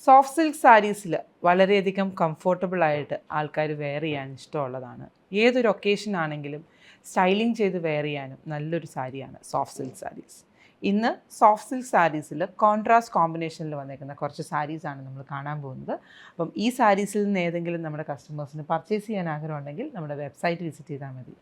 Soft silk സാരീസിൽ വളരെയധികം കംഫോർട്ടബിളായിട്ട് ആൾക്കാർ wear ചെയ്യാൻ ഇഷ്ടമുള്ളതാണ്. ഏതൊരു ഒക്കേഷൻ ആണെങ്കിലും സ്റ്റൈലിംഗ് ചെയ്ത് വെയർ ചെയ്യാനും നല്ലൊരു സാരിയാണ് സോഫ്റ്റ് സിൽക്ക് സാരീസ്. ഇന്ന് സോഫ്റ്റ് സിൽക്ക് സാരീസിൽ കോൺട്രാസ്റ്റ് കോമ്പിനേഷനിൽ വന്നേക്കുന്ന കുറച്ച് സാരീസാണ് നമ്മൾ കാണാൻ പോകുന്നത്. അപ്പം ഈ സാരീസിൽ നിന്ന് ഏതെങ്കിലും നമ്മുടെ കസ്റ്റമേഴ്സിന് പർച്ചേസ് ചെയ്യാൻ ആഗ്രഹമുണ്ടെങ്കിൽ നമ്മുടെ വെബ്സൈറ്റ് വിസിറ്റ് ചെയ്താൽ മതി.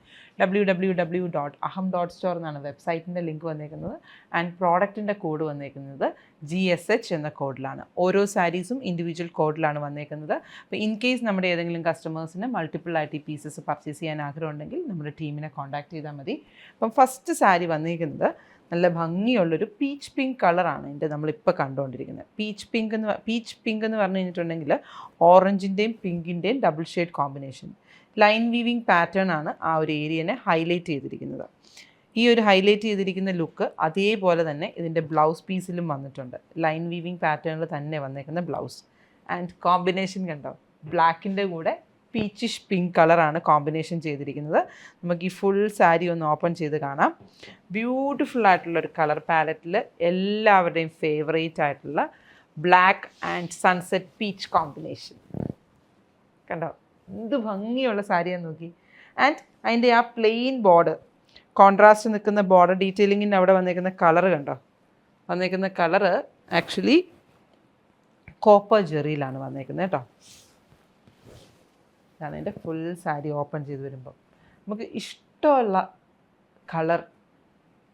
www.aham.store എന്നാണ് വെബ്സൈറ്റിൻ്റെ ലിങ്ക് വന്നേക്കുന്നത്. ആൻഡ് പ്രോഡക്റ്റിൻ്റെ കോഡ് വന്നേക്കുന്നത് GSH എന്ന കോഡിലാണ്. ഓരോ സാരീസും ഇൻഡിവിജ്വൽ കോഡിലാണ് വന്നേക്കുന്നത്. അപ്പോൾ ഇൻ കേസ് നമ്മുടെ ഏതെങ്കിലും കസ്റ്റമേഴ്സിന് മൾട്ടിപ്പിൾ ആയിട്ട് ഈ പീസസ് പർച്ചേസ് ചെയ്യാൻ ആഗ്രഹമുണ്ടെങ്കിൽ നമ്മുടെ ടീമിനെ കോൺടാക്ട് ചെയ്താൽ മതി. അപ്പം ഫസ്റ്റ് സാരി വന്നേക്കുന്നത് നല്ല ഭംഗിയുള്ളൊരു പീച്ച് പിങ്ക് കളറാണ് ഇതിൻ്റെ നമ്മളിപ്പോൾ കണ്ടുകൊണ്ടിരിക്കുന്നത്. പീച്ച് പിങ്ക് എന്ന് പറഞ്ഞു കഴിഞ്ഞിട്ടുണ്ടെങ്കിൽ ഓറഞ്ചിൻ്റെയും പിങ്കിൻ്റെയും double shade combination. Line weaving pattern ആണ് ആ ഒരു ഏരിയനെ ഹൈലൈറ്റ് ചെയ്തിരിക്കുന്നത്. ഈ ഒരു ഹൈലൈറ്റ് ചെയ്തിരിക്കുന്ന ലുക്ക് അതേപോലെ തന്നെ ഇതിൻ്റെ ബ്ലൗസ് പീസിലും വന്നിട്ടുണ്ട്. ലൈൻ വീവിങ് പാറ്റേണിൽ തന്നെ വന്നേക്കുന്ന ബ്ലൗസ്. ആൻഡ് കോമ്പിനേഷൻ കണ്ടോ, ബ്ലാക്കിൻ്റെ കൂടെ പീച്ചിഷ് പിങ്ക് കളറാണ് കോമ്പിനേഷൻ ചെയ്തിരിക്കുന്നത്. നമുക്ക് ഈ ഫുൾ സാരി ഒന്ന് ഓപ്പൺ ചെയ്ത് കാണാം. ബ്യൂട്ടിഫുൾ ആയിട്ടുള്ളൊരു കളർ പാലറ്റിൽ എല്ലാവരുടെയും ഫേവറേറ്റ് ആയിട്ടുള്ള black and sunset peach combination കണ്ടോ, എന്ത് ഭംഗിയുള്ള സാരിയാന്ന് നോക്കി. ആൻഡ് അതിൻ്റെ ആ പ്ലെയിൻ ബോർഡർ, കോൺട്രാസ്റ്റ് നിൽക്കുന്ന ബോർഡർ ഡീറ്റെയിലിങ്ങിൻ്റെ അവിടെ വന്നേക്കുന്ന കളറ് കണ്ടോ, വന്നേക്കുന്ന കളറ് ആക്ച്വലി കോപ്പർ ജെറിയിലാണ് വന്നേക്കുന്നത് കേട്ടോ. ഇതാണ് എൻ്റെ ഫുൾ സാരി ഓപ്പൺ ചെയ്ത് വരുമ്പോൾ നമുക്ക് ഇഷ്ടമുള്ള കളർ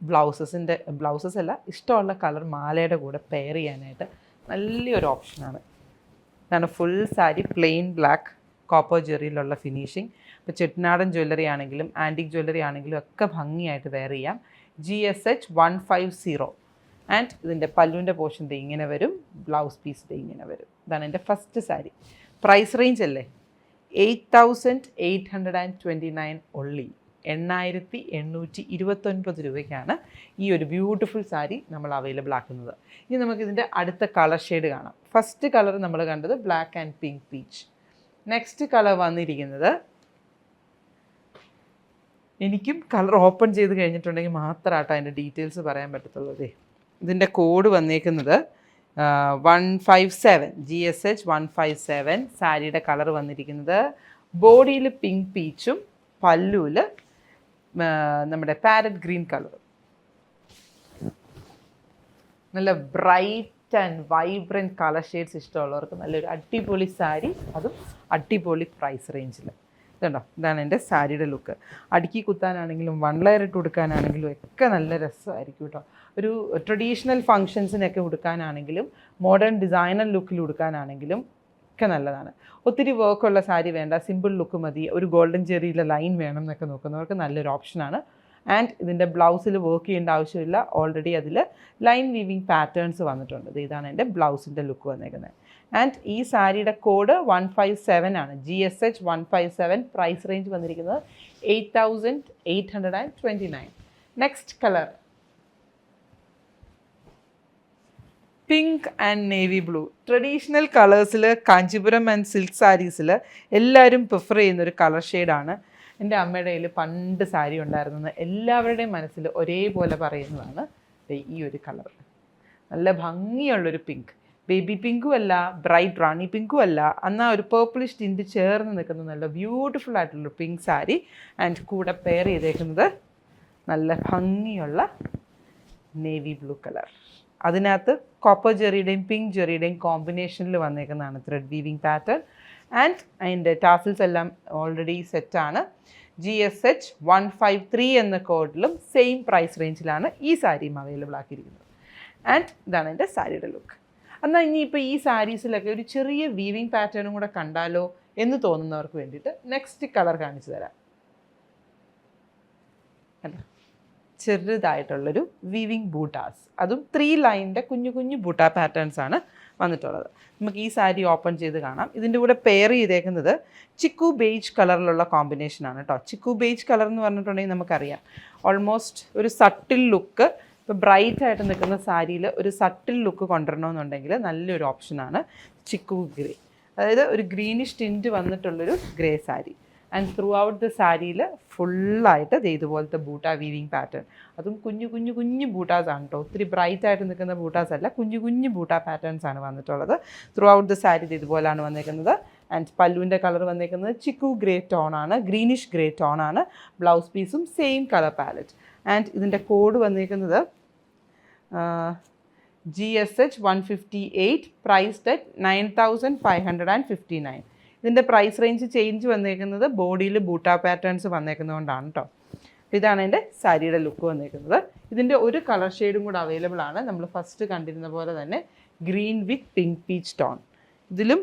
ബ്ലൗസസ് അല്ല, ഇഷ്ടമുള്ള കളർ മാലയുടെ കൂടെ പെയർ ചെയ്യാനായിട്ട് നല്ലൊരു ഓപ്ഷനാണ്. ഇതാണ് full sari plain black copper ജെറിയിലുള്ള ഫിനിഷിങ്. ഇപ്പോൾ ചെട്ടിനാടൻ ജ്വല്ലറി ആണെങ്കിലും ആൻറ്റിക് ജ്വല്ലറി ആണെങ്കിലും ഒക്കെ ഭംഗിയായിട്ട് വെയർ ചെയ്യാം. GSH 150. ആൻഡ് ഇതിൻ്റെ പല്ലുവിൻ്റെ പോർഷൻ ഇങ്ങനെ വരും, ബ്ലൗസ് പീസ് ഇങ്ങനെ വരും. ഇതാണ് എൻ്റെ ഫസ്റ്റ് സാരി. പ്രൈസ് റേഞ്ച് അല്ലേ 8,829 ഒള്ളി. 8,829 രൂപയ്ക്കാണ് ഈ ഒരു ബ്യൂട്ടിഫുൾ സാരി നമ്മൾ അവൈലബിൾ ആക്കുന്നത്. ഇനി നമുക്കിതിൻ്റെ അടുത്ത കളർ ഷെയ്ഡ് കാണാം. ഫസ്റ്റ് കളർ നമ്മൾ കണ്ടത് black and pink peach. Next colour വന്നിരിക്കുന്നത്, എനിക്കും കളർ ഓപ്പൺ ചെയ്ത് കഴിഞ്ഞിട്ടുണ്ടെങ്കിൽ മാത്രമാട്ടോ അതിൻ്റെ ഡീറ്റെയിൽസ് പറയാൻ പറ്റത്തുള്ളൂ. ഇതിൻ്റെ കോഡ് വന്നേക്കുന്നത് 157 GSH 157. സാരിയുടെ കളർ വന്നിരിക്കുന്നത് ബോഡിയിൽ പിങ്ക് പീച്ചും പല്ലുവിൽ നമ്മുടെ പാരറ്റ് ഗ്രീൻ കളറും. നല്ല bright and vibrant colour shades ഇഷ്ടമുള്ളവർക്ക് നല്ലൊരു അടിപൊളി സാരി, അതും അടിപൊളി പ്രൈസ് റേഞ്ചിൽ. ഇതുണ്ടോ, ഇതാണ് എൻ്റെ സാരിയുടെ ലുക്ക്. അടുക്കി കുത്താനാണെങ്കിലും വൺ ലെയർ ഇട്ട് കൊടുക്കാനാണെങ്കിലും ഒക്കെ നല്ല രസമായിരിക്കും കേട്ടോ. ഒരു ട്രഡീഷണൽ ഫങ്ഷൻസിനൊക്കെ ഉടുക്കാനാണെങ്കിലും മോഡേൺ ഡിസൈനർ ലുക്കിൽ ഉടുക്കാനാണെങ്കിലും ഒക്കെ നല്ലതാണ്. ഒത്തിരി വർക്കുള്ള സാരി വേണ്ട, സിമ്പിൾ ലുക്ക് മതി, ഒരു ഗോൾഡൻ ജെറിയിലെ ലൈൻ വേണം എന്നൊക്കെ നോക്കുന്നവർക്ക് നല്ലൊരു ഓപ്ഷനാണ്. ആൻഡ് ഇതിൻ്റെ ബ്ലൗസിൽ വർക്ക് ചെയ്യേണ്ട ആവശ്യമില്ല, ഓൾറെഡി അതിൽ ലൈൻ വീവിങ് പാറ്റേൺസ് വന്നിട്ടുണ്ട്. ഇതാണ് എൻ്റെ ബ്ലൗസിൻ്റെ ലുക്ക് വന്നേക്കുന്നത്. ആൻഡ് ഈ സാരിയുടെ കോഡ് 157 ആണ്, GSH 157. പ്രൈസ് റേഞ്ച് വന്നിരിക്കുന്നത് 8,829. Next colour pink and navy blue. Traditional കളേഴ്സിൽ കാഞ്ചീപുരം ആൻഡ് സിൽക്ക് സാരീസിൽ എല്ലാവരും പ്രിഫർ ചെയ്യുന്നൊരു കളർ ഷെയ്ഡാണ്. എൻ്റെ അമ്മയുടെ കയ്യിൽ പണ്ട് സാരി ഉണ്ടായിരുന്നത് എല്ലാവരുടെയും മനസ്സിൽ ഒരേപോലെ പറയുന്നതാണ് ഈ ഒരു കളർ. നല്ല ഭംഗിയുള്ളൊരു പിങ്ക്, ബേബി പിങ്കും അല്ല, ബ്രൈറ്റ് റാണി പിങ്കും അല്ല, എന്നാൽ ഒരു പേർപ്പിളിഷ് ടിൻറ്റ് ചേർന്ന് നിൽക്കുന്ന നല്ല ബ്യൂട്ടിഫുൾ ആയിട്ടുള്ളൊരു പിങ്ക് സാരി. ആൻഡ് കൂടെ പെയർ ചെയ്തേക്കുന്നത് നല്ല ഭംഗിയുള്ള നേവി ബ്ലൂ കളർ. അതിനകത്ത് കോപ്പർ ജെറിയുടെയും പിങ്ക് ജെറിയുടെയും കോമ്പിനേഷനിൽ വന്നേക്കുന്നതാണ് ത്രെഡ് വീവിങ് പാറ്റേൺ. ആൻഡ് അതിൻ്റെ ടാസിൽസ് എല്ലാം ഓൾറെഡി സെറ്റാണ്. GSH 153 എന്ന കോഡിലും സെയിം പ്രൈസ് റേഞ്ചിലാണ് ഈ സാരിയും അവൈലബിൾ ആക്കിയിരിക്കുന്നത്. ആൻഡ് ഇതാണ് എൻ്റെ സാരിയുടെ ലുക്ക്. എന്നാൽ ഇനിയിപ്പോൾ ഈ സാരീസിലൊക്കെ ഒരു ചെറിയ വീവിങ് പാറ്റേണും കൂടെ കണ്ടാലോ എന്ന് തോന്നുന്നവർക്ക് വേണ്ടിയിട്ട് നെക്സ്റ്റ് കളർ കാണിച്ചു തരാം. അല്ല, ചെറുതായിട്ടുള്ളൊരു വീവിങ് ബൂട്ടാസ്, അതും 3 ലൈനിൻ്റെ കുഞ്ഞു കുഞ്ഞു ബൂട്ട പാറ്റേൺസ് ആണ് വന്നിട്ടുള്ളത്. നമുക്ക് ഈ സാരി ഓപ്പൺ ചെയ്ത് കാണാം. ഇതിൻ്റെ കൂടെ പെയർ ചെയ്തേക്കുന്നത് ചിക്കു ബേജ് കളറിലുള്ള കോമ്പിനേഷനാണ് കേട്ടോ. ചിക്കു ബേജ് കളർ എന്ന് പറഞ്ഞിട്ടുണ്ടെങ്കിൽ നമുക്കറിയാം ഓൾമോസ്റ്റ് ഒരു സട്ടിൽ ലുക്ക്. ഇപ്പോൾ ബ്രൈറ്റ് ആയിട്ട് നിൽക്കുന്ന സാരിയിൽ ഒരു സട്ടിൽ ലുക്ക് കൊണ്ടുവരണമെന്നുണ്ടെങ്കിൽ നല്ലൊരു ഓപ്ഷനാണ് ചിക്കു ഗ്രേ. അതായത് ഒരു ഗ്രീനിഷ് ടിൻറ്റ് വന്നിട്ടുള്ളൊരു grey sari. And throughout the സാരിയിൽ ഫുള്ളായിട്ട് ഇതുപോലത്തെ ബൂട്ട വീവിങ് പാറ്റേൺ. അതും കുഞ്ഞു കുഞ്ഞു കുഞ്ഞു ബൂട്ടാസ് ആണ് കേട്ടോ, ഒത്തിരി ബ്രൈറ്റ് ആയിട്ട് നിൽക്കുന്ന ബൂട്ടാസ് അല്ല, കുഞ്ഞു കുഞ്ഞു ബൂട്ട പാറ്റേൺസ് ആണ് വന്നിട്ടുള്ളത്. ത്രൂ ഔട്ട് ദ സാരി ഇതുപോലാണ് വന്നേക്കുന്നത്. ആൻഡ് പല്ലുവിൻ്റെ കളർ വന്നേക്കുന്നത് ചിക്കു ഗ്രേ ടോൺ ആണ്, ഗ്രീനിഷ് ഗ്രേ ടോൺ ആണ്. ബ്ലൗസ് പീസും സെയിം കളർ പാലറ്റ്. ആൻഡ് ഇതിൻ്റെ കോഡ് വന്നേക്കുന്നത് GSH 158, പ്രൈസ്ഡ് അറ്റ് 9559. ഇതിൻ്റെ പ്രൈസ് റേഞ്ച് ചേഞ്ച് വന്നേക്കുന്നത് ബോഡിയിൽ ബൂട്ട പാറ്റേൺസ് വന്നേക്കുന്നതുകൊണ്ടാണ് കേട്ടോ. ഇതാണ് എൻ്റെ സാരിയുടെ ലുക്ക് വന്നേക്കുന്നത്. ഇതിൻ്റെ ഒരു കളർ ഷെയ്ഡും കൂടെ അവൈലബിൾ ആണ്, നമ്മൾ ഫസ്റ്റ് കണ്ടിരുന്ന പോലെ തന്നെ ഗ്രീൻ വിത്ത് പിങ്ക് പീച്ച് ടോൺ. ഇതിലും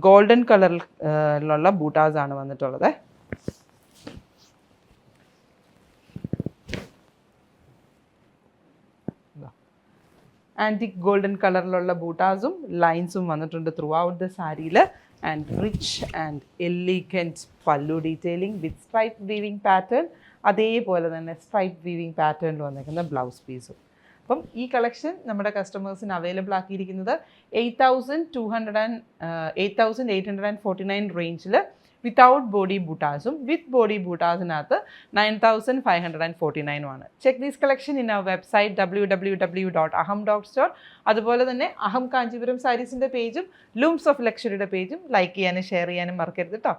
ഗോൾഡൻ കളറിലുള്ള ബൂട്ടാസ് ആണ് വന്നിട്ടുള്ളത്. ആൻറ്റിക് ഗോൾഡൻ കളറിലുള്ള ബൂട്ടാസും ലൈൻസും വന്നിട്ടുണ്ട് ത്രൂ ഔട്ട് ദ സാരിയിൽ. And rich and elegant pallu detailing with stripe weaving pattern, അതേപോലെ തന്നെ സ്ട്രൈപ്പ് വീവിങ് പാറ്റേണിൽ വന്നിരിക്കുന്ന ബ്ലൗസ് പീസും. അപ്പം ഈ കളക്ഷൻ നമ്മുടെ കസ്റ്റമേഴ്സിന് അവൈലബിൾ ആക്കിയിരിക്കുന്നത് 8,849 റേഞ്ചിൽ വിത്തൗട്ട് ബോഡി ബൂട്ടാസും വിത്ത് ബോഡി ബൂട്ടാസിനകത്ത് 9,549 ആണ്. Check these collection in our website www.aham.store. അതുപോലെ തന്നെ അഹം കാഞ്ചീപുരം സാരീസിൻ്റെ പേജും ലൂംസ് ഓഫ് ലക്ഷറിയുടെ പേജും ലൈക്ക് ചെയ്യാനും ഷെയർ ചെയ്യാനും മറക്കരുത് കേട്ടോ.